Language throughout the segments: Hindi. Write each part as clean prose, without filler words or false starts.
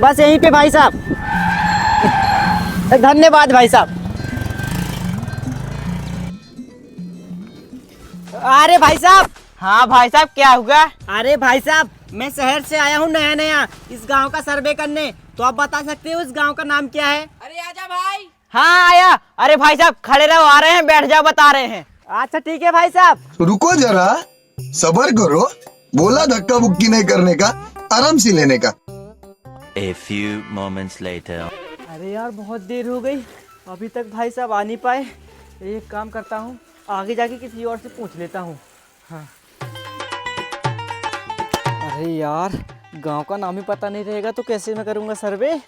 बस यहीं पे भाई साहब। धन्यवाद भाई साहब। अरे भाई साहब। हाँ भाई साहब, क्या हुआ? अरे भाई साहब, मैं शहर से आया हूँ नया नया इस गांव का सर्वे करने, तो आप बता सकते हो इस गांव का नाम क्या है? अरे आजा भाई। हाँ आया। अरे भाई साहब खड़े रहो, आ रहे हैं, बैठ जाओ, बता रहे हैं। अच्छा ठीक है भाई साहब। रुको जरा, सब्र करो। बोला धक्का बुक्की नहीं करने का, आराम से लेने का। A few moments later. अरे यार बहुत देर हो गई, अभी तक भाई साहब आ नहीं पाए। एक काम करता हूँ, आगे जाके किसी और से पूछ लेता हूँ। हाँ। अरे यार गांव का नाम ही पता नहीं रहेगा तो कैसे मैं करूँगा सर्वे?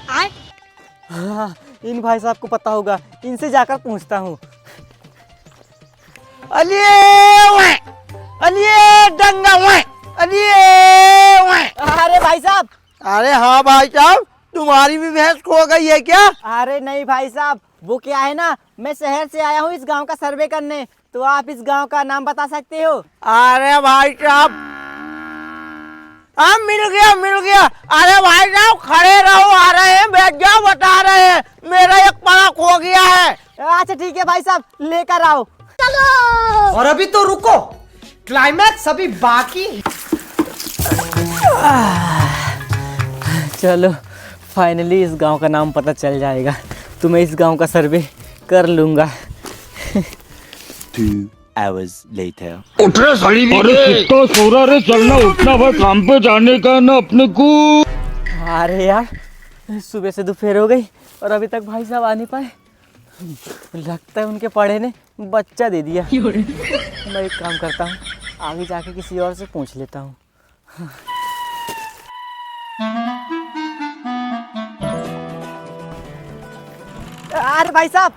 हाँ, इन भाई साहब को पता होगा, इनसे जाकर पूछता हूँ। अरे भाई साहब। अरे हाँ भाई साहब, तुम्हारी भी भैंस खो गई है क्या? अरे नहीं भाई साहब, वो क्या है ना, मैं शहर से आया हूँ इस गांव का सर्वे करने, तो आप इस गांव का नाम बता सकते हो? अरे भाई साहब, हाँ मिल गया मिल गया। अरे भाई साहब खड़े रहो, आ रहे हैं, बैठ जाओ, बता रहे हैं। मेरा एक पड़ा खो गया है। अच्छा ठीक है भाई साहब, लेकर आओ। चलो। और अभी तो रुको, क्लाइमैक्स अभी बाकी। चलो फाइनली इस गांव का नाम पता चल जाएगा, तो मैं इस गांव का सर्वे कर लूंगा। 2 hours later. उठ रे साली, अरे कितना सो रहा रे, चलना उठना भाई, काम पे जाने का ना अपने को। अरे यार सुबह से दोपहर हो गई और अभी तक भाई साहब आ नहीं पाए। लगता है उनके पढ़े ने बच्चा दे दिया। मैं एक काम करता हूँ, आगे जाके किसी और से पूछ लेता हूँ। अरे भाई साहब।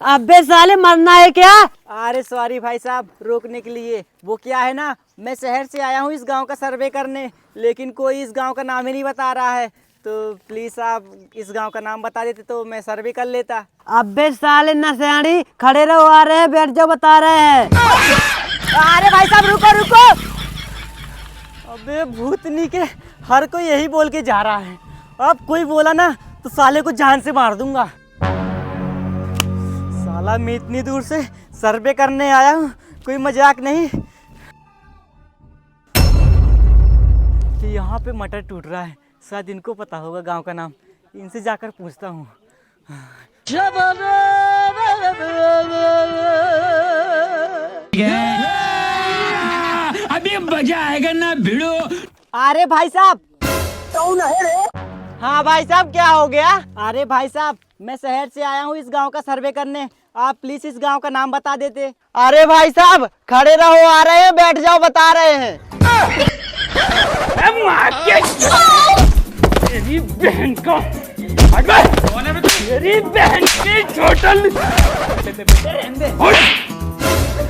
अबे साले मरना है क्या? अरे सॉरी भाई साहब रोकने के लिए। वो क्या है ना, मैं शहर से आया हूँ इस गांव का सर्वे करने, लेकिन कोई इस गांव का नाम ही नहीं बता रहा है, तो प्लीज आप इस गांव का नाम बता देते तो मैं सर्वे कर लेता। अबे साले नशेड़ी, खड़े रहो, आ रहे हैं, बैठ जाओ, बता रहे हैं। अरे भाई साहब रुको रुको। अबे भूतनी के, हर कोई यही बोल के जा रहा है, अब कोई बोला ना तो साले को जान से मार दूंगा। साला मैं इतनी दूर से सर्वे करने आया हूँ, कोई मजाक नहीं। यहाँ पे मटर टूट रहा है, शायद इनको पता होगा गांव का नाम, इनसे जाकर पूछता हूँ। अभी मजा आएगा ना भिड़ो। अरे भाई साहब। कौन है रे? हाँ भाई साहब क्या हो गया? अरे भाई साहब मैं शहर से आया हूँ इस गांव का सर्वे करने, आप प्लीज इस गांव का नाम बता देते। अरे भाई साहब खड़े रहो, आ रहे हैं, बैठ जाओ, बता रहे हैं। तेरी बहन को, तेरी बहन की छोटल।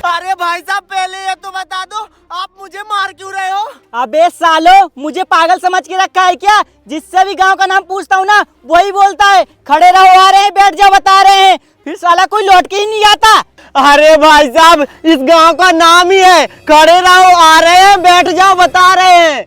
अरे भाई साहब पहले ये तो बता दो, आप मुझे मार क्यों रहे हो? अबे सालो, मुझे पागल समझ के रखा है क्या? जिससे भी गांव का नाम पूछता हूँ ना वही बोलता है खड़े रहो, आ रहे हैं, बैठ जाओ, बता रहे हैं, फिर साला कोई लौट के ही नहीं आता। अरे भाई साहब इस गांव का नाम ही है खड़े रहो, आ रहे हैं, बैठ जाओ, बता रहे हैं।